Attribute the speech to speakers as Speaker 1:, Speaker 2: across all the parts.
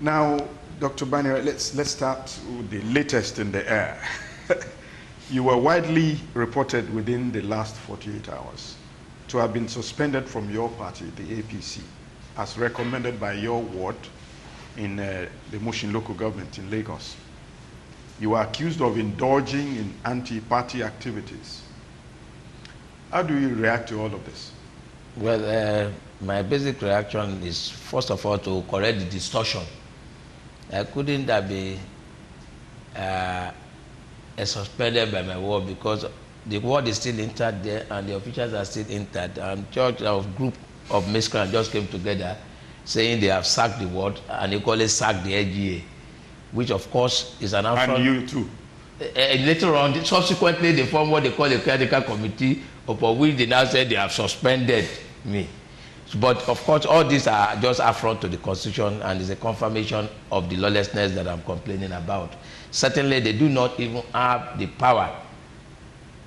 Speaker 1: Now, Dr. Banner, let's start with the latest in the air. You were widely reported within the last 48 hours to have been suspended from your party, the APC, as recommended by your ward in the Mushin local government in Lagos. You were accused of indulging in anti-party activities. How do you react to all of this?
Speaker 2: Well, my basic reaction is, first of all, to correct the distortion. Couldn't that be suspended by my ward, because the ward is still intact there and the officials are still intact. And church of group of miscreants just came together saying they have sacked the ward and equally sacked the LGA, which of course is an affront.
Speaker 1: And you too.
Speaker 2: Later on, subsequently, they formed what they call a critical committee, upon which they now said they have suspended me. But of course, all these are just affront to the Constitution and is a confirmation of the lawlessness that I'm complaining about. Certainly, they do not even have the power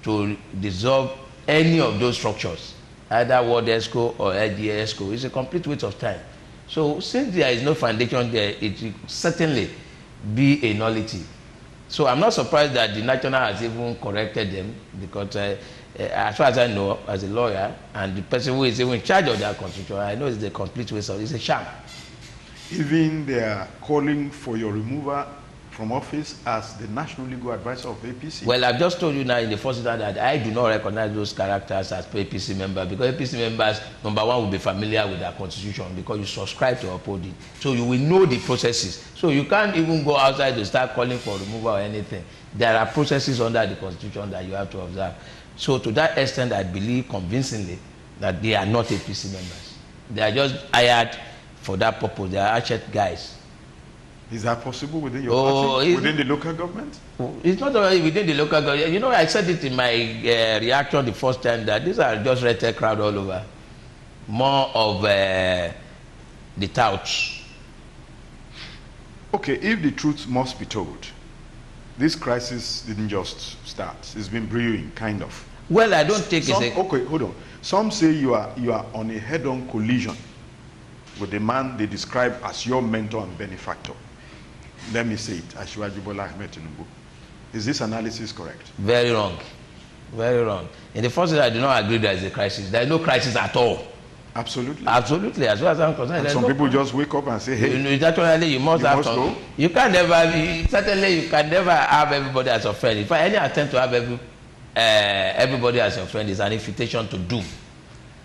Speaker 2: to dissolve any of those structures, either Ward ESCO or LGA ESCO. It's a complete waste of time. So since there is no foundation there, it will certainly be a nullity. So I'm not surprised that the National has even corrected them, because as far as I know, as a lawyer, and the person who is even in charge of that constitution, I know it's a complete waste of, it's a sham.
Speaker 1: Even they are calling for your removal from office as the National Legal Advisor of APC.
Speaker 2: Well, I've just told you now in the first instance that I do not recognize those characters as APC members, because APC members, number one, will be familiar with their constitution because you subscribe to uphold it. So you will know the processes. So you can't even go outside to start calling for removal or anything. There are processes under the constitution that you have to observe. So to that extent, I believe convincingly that they are not APC members. They are just hired for that purpose. They are hatchet guys.
Speaker 1: Is that possible within your party, within the local government?
Speaker 2: It's not only within the local government. You know, I said it in my reaction the first time that these are just red tape crowd all over. More of the touts.
Speaker 1: Okay, if the truth must be told, this crisis didn't just start. It's been brewing, kind of.
Speaker 2: Well, I don't take it.
Speaker 1: Okay, hold on. Some say you are on a head-on collision with the man they describe as your mentor and benefactor. Let me say it, Asiwaju Bola Ahmed Tinubu. Is this analysis correct?
Speaker 2: Very wrong. Very wrong. In the first place, I do not agree there is a crisis. There is no crisis at all.
Speaker 1: Absolutely.
Speaker 2: Absolutely, as far as I'm concerned.
Speaker 1: Some people just wake up and say, hey,
Speaker 2: naturally you must have
Speaker 1: go.
Speaker 2: You can never, certainly you can never have everybody as a friend. If any attempt to have everybody as your friend is an invitation to doom.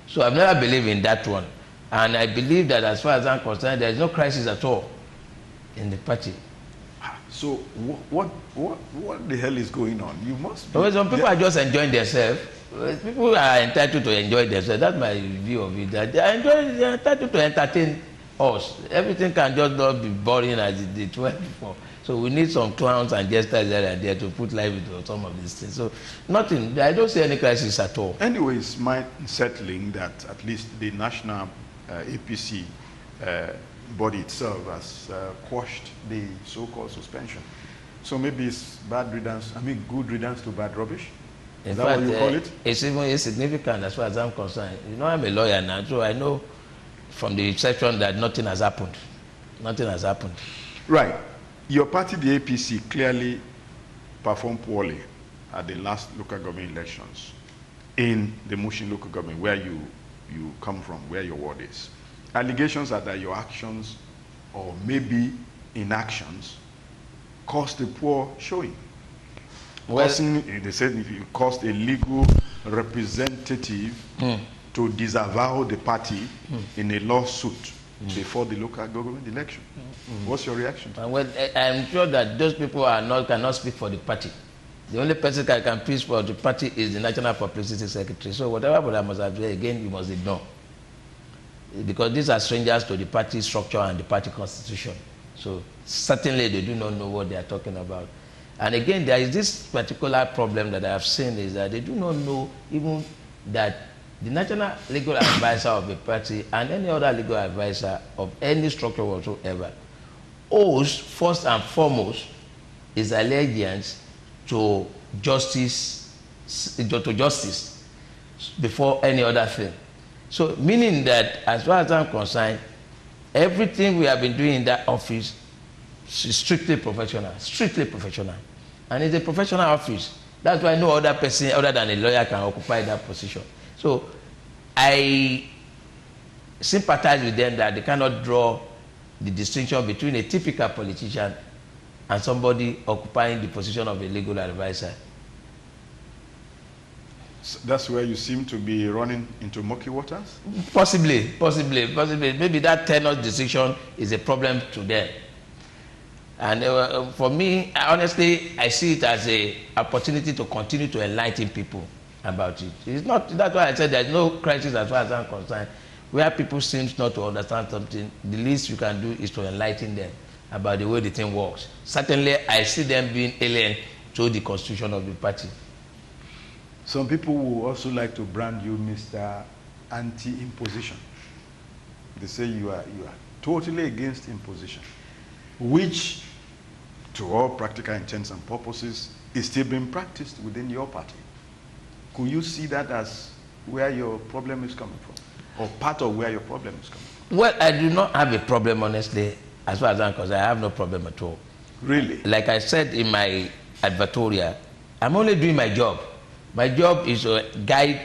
Speaker 2: So I've never believed in that one. And I believe that as far as I'm concerned, there is no crisis at all in the party.
Speaker 1: So what the hell is going on? You must be...
Speaker 2: Well, some people are just enjoying themselves. People are entitled to enjoy themselves. That's my view of it. That they are entitled to entertain us. Everything can just not be boring as it went before. So we need some clowns and jesters there and there to put life into some of these things. So nothing. I don't see any crisis at all.
Speaker 1: Anyways, my settling that at least the national APC body itself has quashed the so-called suspension. So maybe it's bad riddance, good riddance to bad rubbish? Is that what you call it?
Speaker 2: It's even insignificant as far as I'm concerned. You know, I'm a lawyer now, so I know from the exception that nothing has happened. Nothing has happened.
Speaker 1: Right. Your party, the APC, clearly performed poorly at the last local government elections in the Mushin local government, where you come from, where your ward is. Allegations are that your actions, or maybe inactions, caused a poor showing.
Speaker 2: Well,
Speaker 1: they said you caused a legal representative to disavow the party in a lawsuit before the local government election. What's your reaction?
Speaker 2: Well, I'm sure that those people cannot speak for the party. The only person that can speak for the party is the National Publicity Secretary. So whatever I must have done, again, you must ignore. Because these are strangers to the party structure and the party constitution. So certainly they do not know what they are talking about. And again, there is this particular problem that I have seen is that they do not know even that the National Legal Advisor of a party and any other legal advisor of any structure whatsoever owes first and foremost his allegiance to justice before any other thing. So meaning that as far as I'm concerned, Everything we have been doing in that office is strictly professional, and it's a professional office. That's why no other person other than a lawyer can occupy that position. So I sympathize with them that they cannot draw the distinction between a typical politician and somebody occupying the position of a legal advisor.
Speaker 1: So that's where you seem to be running into murky waters?
Speaker 2: Possibly. Maybe that tenor decision is a problem to them. And for me, honestly, I see it as an opportunity to continue to enlighten people about it. It's not, that's why I said there's no crisis as far as I'm concerned. Where people seem not to understand something, the least you can do is to enlighten them about the way the thing works. Certainly, I see them being alien to the constitution of the party.
Speaker 1: Some people will also like to brand you Mr. Anti-imposition. They say you are totally against imposition, which, to all practical intents and purposes, is still being practiced within your party. Could you see that as where your problem is coming from, or part of where your problem is coming from?
Speaker 2: Well, I do not have a problem, honestly, as far as I'm concerned. I have no problem at all.
Speaker 1: Really?
Speaker 2: Like I said in my advertorial, I'm only doing my job. My job is to guide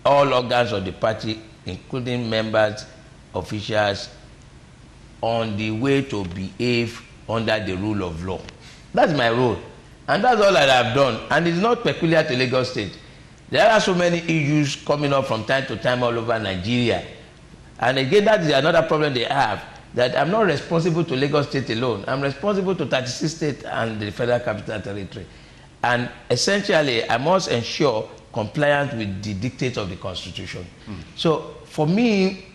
Speaker 2: all organs of the party, including members, officials, on the way to behave under the rule of law. That's my role. And that's all that I've done. And it's not peculiar to Lagos State. There are so many issues coming up from time to time all over Nigeria. And again, that is another problem they have, that I'm not responsible to Lagos State alone. I'm responsible to 36 states and the Federal Capital Territory. And essentially, I must ensure compliance with the dictates of the Constitution. So for me,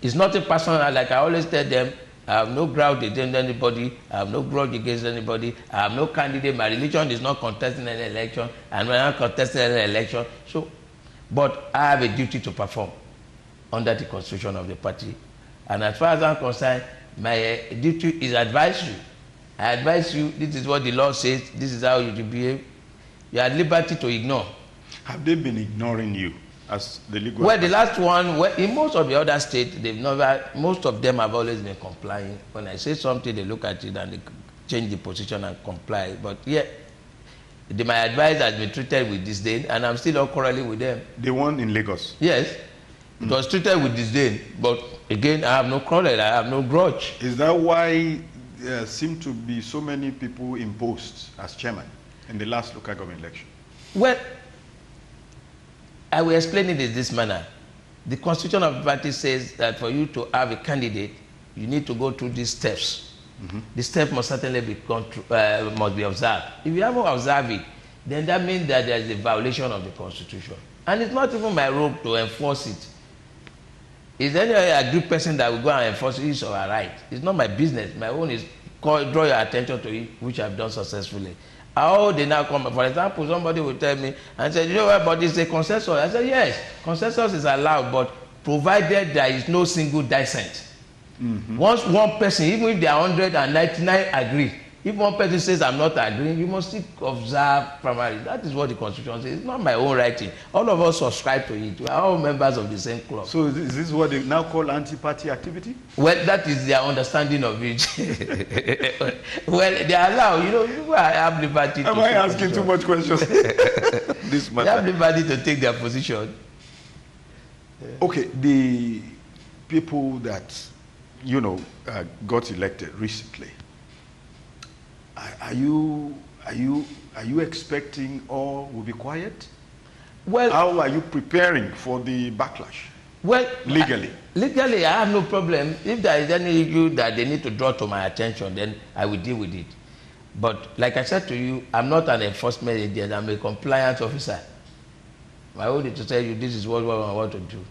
Speaker 2: it's nothing personal. Like I always tell them, I have no grudge against anybody. I have no grudge against anybody. I have no candidate. My religion is not contesting any election. I'm not contesting any election. So, but I have a duty to perform under the Constitution of the party. And as far as I'm concerned, my duty is advisory. I advise you, this is what the law says, this is how you should behave. You are at liberty to ignore.
Speaker 1: Have they been ignoring you as the legal?
Speaker 2: Well, the last one, well, in most of the other states, they've never, most of them have always been complying. When I say something, they look at it and they change the position and comply. But yeah, my advice has been treated with disdain, and I'm still not quarreling with them.
Speaker 1: The one in Lagos?
Speaker 2: Yes. It was treated with disdain, but again, I have no quarrel, I have no grudge.
Speaker 1: Is that why there seem to be so many people imposed as chairman in the last local government election?
Speaker 2: Well, I will explain it in this manner. The Constitution of the party says that for you to have a candidate, you need to go through these steps. The steps must certainly be must be observed. If you haven't observed it, then that means that there is a violation of the Constitution. And it's not even my role to enforce it. Is there any agreed person that will go and enforce his or her right? It's not my business. My own is draw your attention to it, which I've done successfully. How they now come, for example, somebody will tell me and say, you know what, but it's a consensus. I say, yes, consensus is allowed, but provided there is no single dissent. Once one person, even if there are 199 agree, if one person says I'm not agreeing, you must still observe primarily. That is what the Constitution says. It's not my own writing. All of us subscribe to it. We are all members of the same club.
Speaker 1: So is this what they now call anti-party activity?
Speaker 2: Well, that is their understanding of it. Well, they are allowed. You know, people have liberty.
Speaker 1: Am I asking too much questions? This matter.
Speaker 2: They have liberty to take their position.
Speaker 1: Okay, the people that, you know, got elected recently, are you expecting all will be quiet? Well, how are you preparing for the backlash?
Speaker 2: Well,
Speaker 1: legally,
Speaker 2: legally, I have no problem. If there is any issue that they need to draw to my attention, then I will deal with it. But like I said to you, I'm not an enforcement agent. I'm a compliance officer. My own is to tell you this is what I want to do.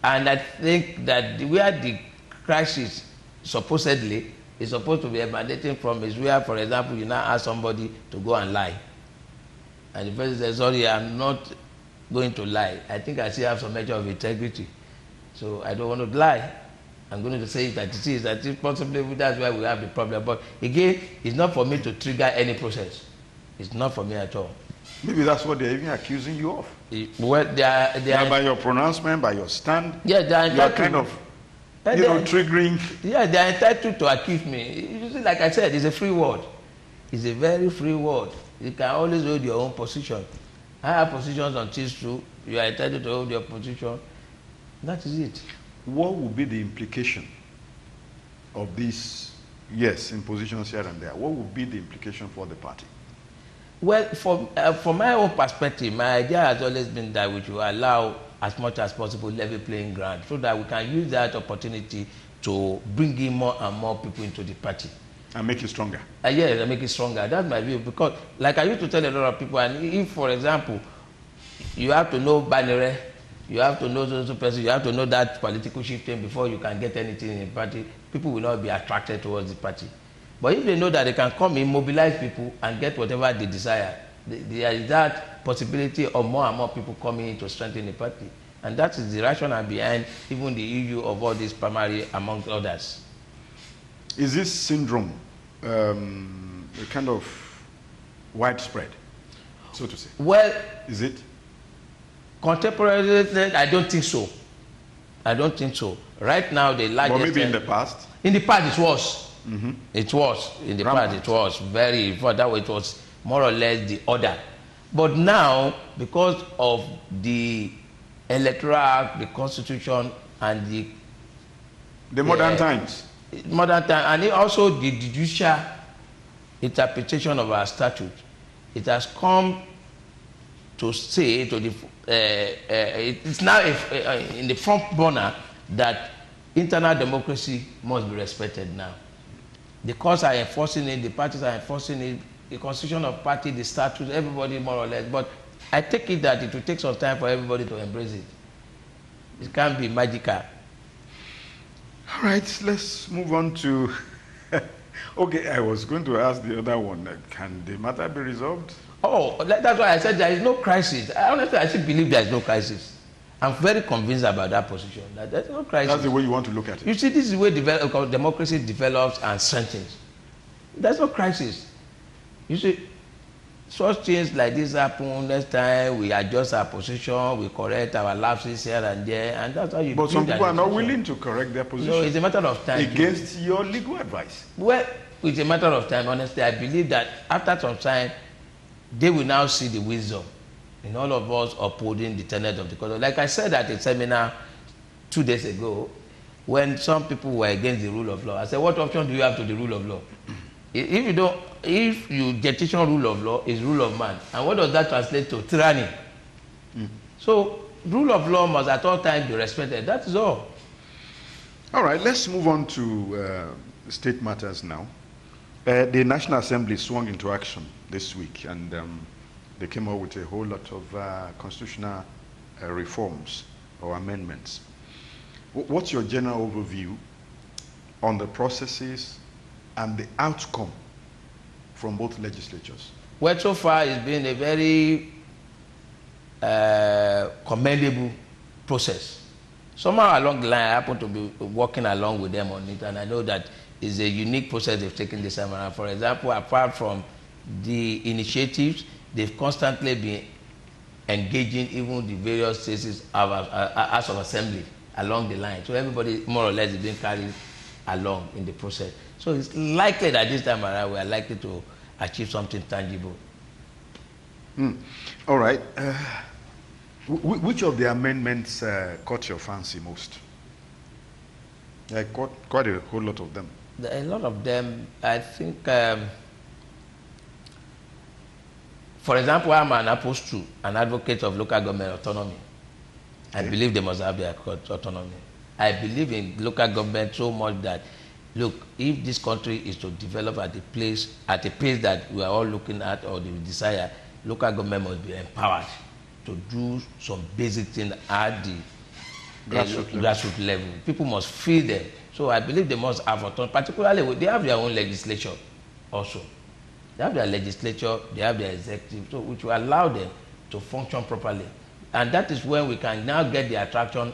Speaker 2: And I think that where the crisis supposedly is supposed to be emanating from is where, for example, you now ask somebody to go and lie. And the person says, sorry, I'm not going to lie. I think I still have some measure of integrity. So I don't want to lie. I'm going to say that it is. That is possibly that's why we have the problem. But again, it's not for me to trigger any process. It's not for me at all.
Speaker 1: Maybe that's what they're even accusing you of.
Speaker 2: Well, they are
Speaker 1: by your pronouncement, by your stand,
Speaker 2: yeah, they are
Speaker 1: you are kind of triggering.
Speaker 2: Yeah, they are entitled to accuse me. You see, like I said, it's a free word. It's a very free word. You can always hold your own position. I have positions on things too. You are entitled to hold your position. That is it.
Speaker 1: What would be the implication of this, yes, impositions here and there? What would be the implication for the party?
Speaker 2: Well, from my own perspective, my idea has always been that we should allow as much as possible level playing ground so that we can use that opportunity to bring in more and more people into the party.
Speaker 1: And make it stronger.
Speaker 2: Yes, and make it stronger. That's my view. Because, like I used to tell a lot of people, and if, for example, you have to know binary, you have to know those person, you have to know that political shifting before you can get anything in the party, people will not be attracted towards the party. But if they know that they can come in, mobilize people, and get whatever they desire, there is that possibility of more and more people coming in to strengthen the party. And that is the rationale behind even the issue of all this primary, among others.
Speaker 1: Is this syndrome kind of widespread, so to say?
Speaker 2: Well,
Speaker 1: is it?
Speaker 2: Contemporarily, I don't think so. I don't think so. Right now, the largest...
Speaker 1: But maybe in the past?
Speaker 2: In the past, it was.
Speaker 1: Mm-hmm.
Speaker 2: It was. In the past, it was very... For that way, it was more or less the order. But now, because of the Electoral Act, the Constitution, and
Speaker 1: the modern times.
Speaker 2: Modern time, and also the judicial interpretation of our statute, it has come to say to the it's now in the front burner that internal democracy must be respected now. The courts are enforcing it, the parties are enforcing it, the constitution of party, the statute, everybody more or less. But I take it that it will take some time for everybody to embrace it. It can't be magical.
Speaker 1: All right, let's move on to... Okay, I was going to ask the other one. Can the matter be resolved?
Speaker 2: Oh, that's why I said there is no crisis. Honestly, I still believe there is no crisis. I'm very convinced about that position, that there's no crisis.
Speaker 1: That's the way you want to look at it.
Speaker 2: You see, this is the way democracy develops and strengthens. There's no crisis. You see, such things like this happen. Next time we adjust our position, we correct our lapses here and there, and that's how you.
Speaker 1: But some people are not willing to correct their position.
Speaker 2: No, it's a matter of time.
Speaker 1: Against your legal advice.
Speaker 2: Well, it's a matter of time. Honestly, I believe that after some time, they will now see the wisdom in all of us upholding the tenet of the code. Like I said at a seminar 2 days ago, when some people were against the rule of law, I said, what option do you have to the rule of law? If you petition rule of law, is rule of man. And what does that translate to? Tyranny. So rule of law must at all times be respected. That is all.
Speaker 1: All right, let's move on to state matters now. The National Assembly swung into action this week, and they came up with a whole lot of constitutional reforms or amendments. What's your general overview on the processes and the outcome from both legislatures?
Speaker 2: Well, so far it's been a very commendable process. Somehow along the line, I happen to be working along with them on it, and I know that it's a unique process they've taken this time around. For example, apart from the initiatives, they've constantly been engaging even the various stages of House of Assembly along the line. So everybody more or less is being carried along in the process. So it's likely that this time around we are likely to achieve something tangible.
Speaker 1: All right. Which of the amendments caught your fancy most? I caught quite a whole lot of them.
Speaker 2: A lot of them, I think, for example, I'm an advocate of local government autonomy. Okay. I believe they must have their autonomy. I believe in local government so much that, look, if this country is to develop at a pace that we are all looking at or we desire, local government must be empowered to do some basic things at the grassroots level. People must feel them. So I believe they must have autonomy. Particularly, they have their own legislature also. They have their legislature, they have their executive, so which will allow them to function properly. And that is when we can now get the attraction.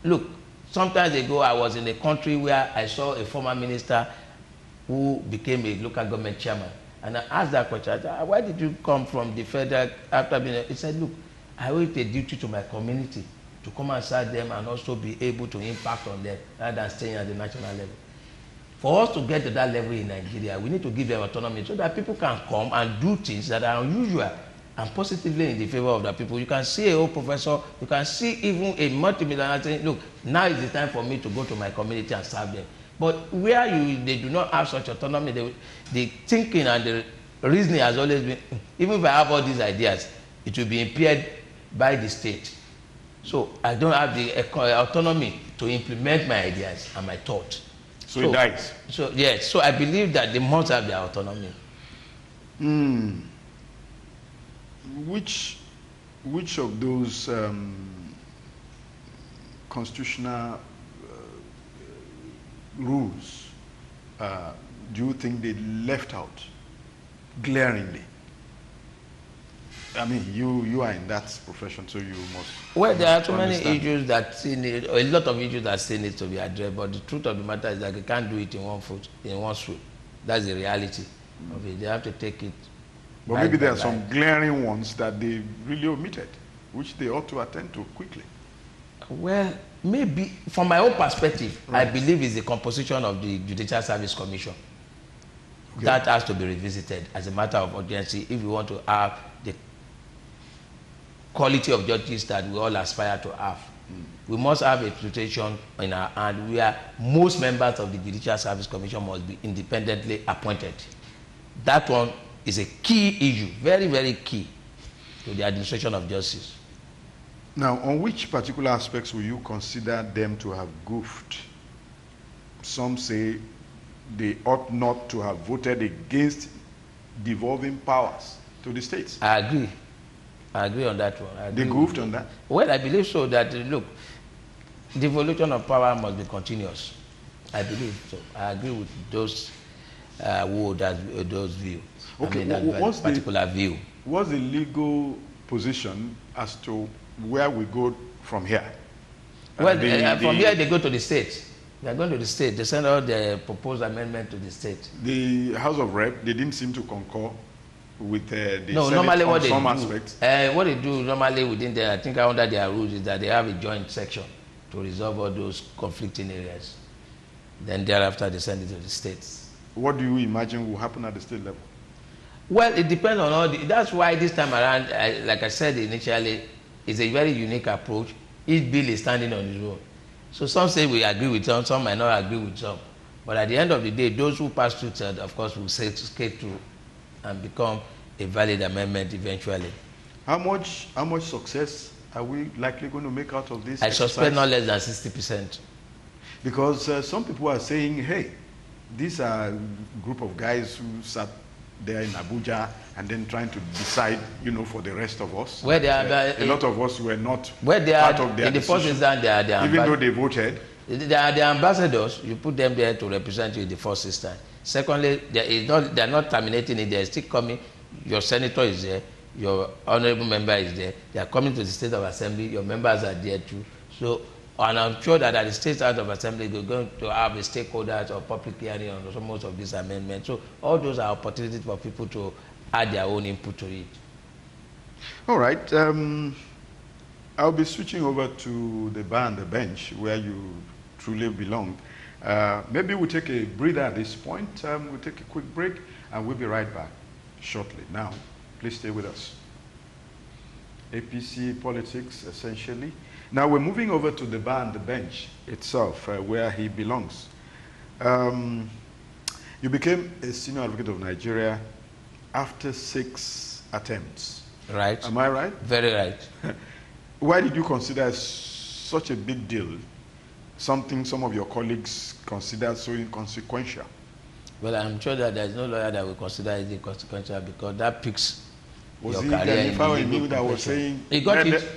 Speaker 2: Look, sometimes ago I was in a country where I saw a former minister who became a local government chairman. And I asked that question, I said, why did you come from the federal after being? He said, look, I owe it a duty to my community to come and serve them and also be able to impact on them rather than staying at the national level. For us to get to that level in Nigeria, we need to give them autonomy so that people can come and do things that are unusual and positively in the favor of the people. You can see a whole professor, you can see even a multimillionaire saying, look, now is the time for me to go to my community and serve them. But where they do not have such autonomy, the thinking and the reasoning has always been, even if I have all these ideas, it will be impaired by the state. So I don't have the autonomy to implement my ideas and my thoughts.
Speaker 1: So it dies.
Speaker 2: So yes, so I believe that they must have their autonomy.
Speaker 1: Which of those constitutional rules do you think they left out glaringly? I mean, you are in that profession, so you must.
Speaker 2: Well, there are too many issues that a lot of issues that still need to be addressed. But the truth of the matter is that you can't do it in one swoop. That's the reality of it. They have to take it.
Speaker 1: But maybe there are some glaring ones that they really omitted, which they ought to attend to quickly.
Speaker 2: Well, maybe from my own perspective, right. I believe it's the composition of the Judicial Service Commission. Okay. That has to be revisited as a matter of urgency if we want to have the quality of judges that we all aspire to have. We must have a situation in our hand where most members of the Judicial Service Commission must be independently appointed. That one is a key issue, very, very key to the administration of justice.
Speaker 1: Now, on which particular aspects will you consider them to have goofed? Some say they ought not to have voted against devolving powers to the states.
Speaker 2: I agree. I agree on that one.
Speaker 1: They goofed on that?
Speaker 2: Well, I believe so. That, look, devolution of power must be continuous. I believe so. I agree with those who those views.
Speaker 1: Okay,
Speaker 2: what's particular view?
Speaker 1: What's the legal position as to where we go from here?
Speaker 2: Well, from here they go to the state. They are going to the state. They send out the proposed amendment to the state.
Speaker 1: The House of Rep, they didn't seem to concur with the
Speaker 2: no,
Speaker 1: Senate
Speaker 2: normally
Speaker 1: on
Speaker 2: what
Speaker 1: some
Speaker 2: they
Speaker 1: aspects.
Speaker 2: What they do normally within their, I think under their rules is that they have a joint section to resolve all those conflicting areas. Then thereafter they send it to the states.
Speaker 1: What do you imagine will happen at the state level?
Speaker 2: Well, it depends on all that's why this time around, like I said initially, it's a very unique approach. Each bill is standing on its own. So some say we agree with some might not agree with some. But at the end of the day, those who pass through it, of course, will skate through and become a valid amendment eventually.
Speaker 1: How much success are we likely going to make out of this?
Speaker 2: I suspect not less than 60%.
Speaker 1: Because some people are saying, hey, these are a group of guys who sat there in Abuja and then trying to decide, for the rest of us.
Speaker 2: Where they are,
Speaker 1: a lot of us were not
Speaker 2: where they are,
Speaker 1: part of their
Speaker 2: in the first instance, they are
Speaker 1: even though they voted.
Speaker 2: They are the ambassadors. You put them there to represent you in the first instance. Secondly, they are not terminating it. They are still coming. Your senator is there. Your honorable member is there. They are coming to the State of Assembly. Your members are there too. So, and I'm sure that at the State House of Assembly, they're going to have a stakeholders or public hearing on most of these amendments. So, all those are opportunities for people to add their own input to it.
Speaker 1: All right. I'll be switching over to the bar and the bench where you truly belong. Maybe we'll take a breather at this point. We'll take a quick break and we'll be right back shortly. Now, please stay with us. APC politics, essentially. Now we're moving over to the bar and the bench itself, where he belongs. You became a senior advocate of Nigeria after 6 attempts.
Speaker 2: Right.
Speaker 1: Am I right?
Speaker 2: Very right.
Speaker 1: Why did you consider such a big deal, something some of your colleagues consider so inconsequential? Well,
Speaker 2: I'm sure that there's no lawyer that will consider it inconsequential because that picks
Speaker 1: your career. Was it Gani that was saying,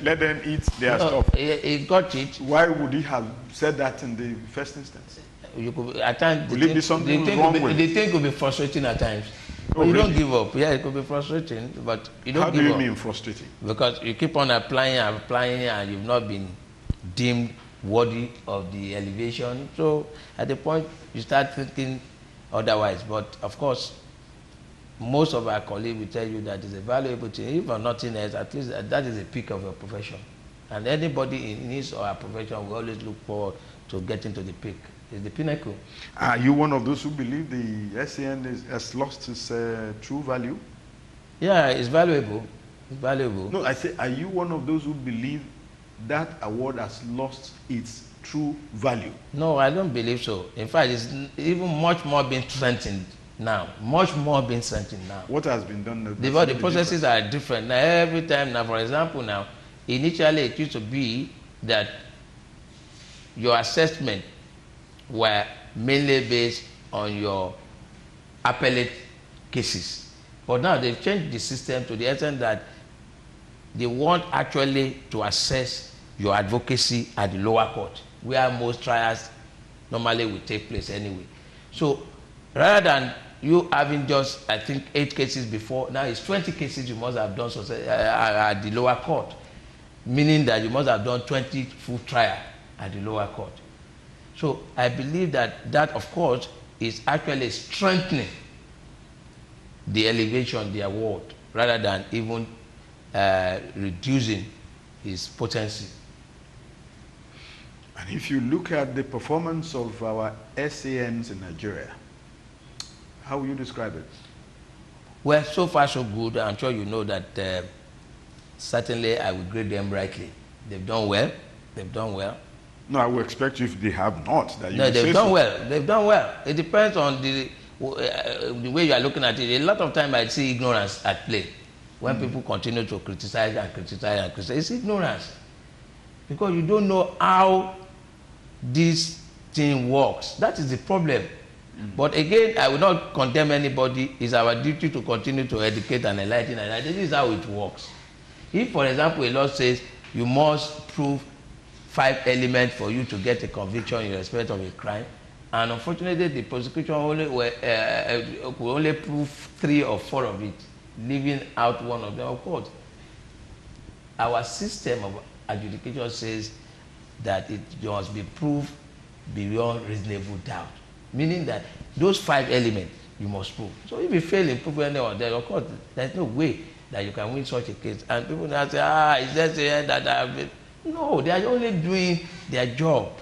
Speaker 1: let them eat their stuff?
Speaker 2: He got it.
Speaker 1: Why would he have said that in the first instance?
Speaker 2: You could, at times,
Speaker 1: will it be something wrong with it?
Speaker 2: The thing could be frustrating at times. But you don't give up. Yeah, it could be frustrating, but you don't give up.
Speaker 1: How do you mean frustrating?
Speaker 2: Because you keep on applying, and you've not been deemed worthy of the elevation. So at the point, you start thinking otherwise. But of course, most of our colleagues will tell you that it's a valuable thing. If for nothing else, at least that is a peak of your profession. And anybody in his or her profession will always look forward to getting to the peak. It's the pinnacle.
Speaker 1: Are you one of those who believe the SAN has lost its true value?
Speaker 2: Yeah, it's valuable. It's valuable.
Speaker 1: No, I say, are you one of those who believe that award has lost its true value?
Speaker 2: No, I don't believe so. In fact, it's even much more being strengthened now. Much more being strengthened now.
Speaker 1: What has been done?
Speaker 2: The processes are different. Now, every time, now, for example, now, initially it used to be that your assessment were mainly based on your appellate cases. But now they've changed the system to the extent that they want actually to assess your advocacy at the lower court, where most trials normally will take place anyway. So rather than you having just, I think, 8 cases before, now it's 20 cases you must have done at the lower court, meaning that you must have done 20 full trial at the lower court. So I believe that, of course, is actually strengthening the elevation, the award, rather than even reducing its potency.
Speaker 1: And if you look at the performance of our SANs in Nigeria, how will you describe it?
Speaker 2: Well, so far so good. I'm sure you know that certainly I will grade them rightly. They've done well. They've done well.
Speaker 1: No, I will expect you if they have not. That you
Speaker 2: no, they've done
Speaker 1: so.
Speaker 2: well. They've done well. It depends on the way you are looking at it. A lot of time I see ignorance at play. When people continue to criticize and criticize and criticize, it's ignorance. Because you don't know how this thing works. That is the problem. But again, I will not condemn anybody. It's our duty to continue to educate and enlighten. And this is how it works. If, for example, a law says you must prove 5 elements for you to get a conviction in respect of a crime, and unfortunately the prosecution could only prove 3 or 4 of it, leaving out one of them. Of course, our system of adjudication says that it must be proved beyond reasonable doubt, meaning that those 5 elements you must prove. So if you fail in proving any of them, of course, there's no way that you can win such a case. And people now say, is that saying that I have been? No, they are only doing their job.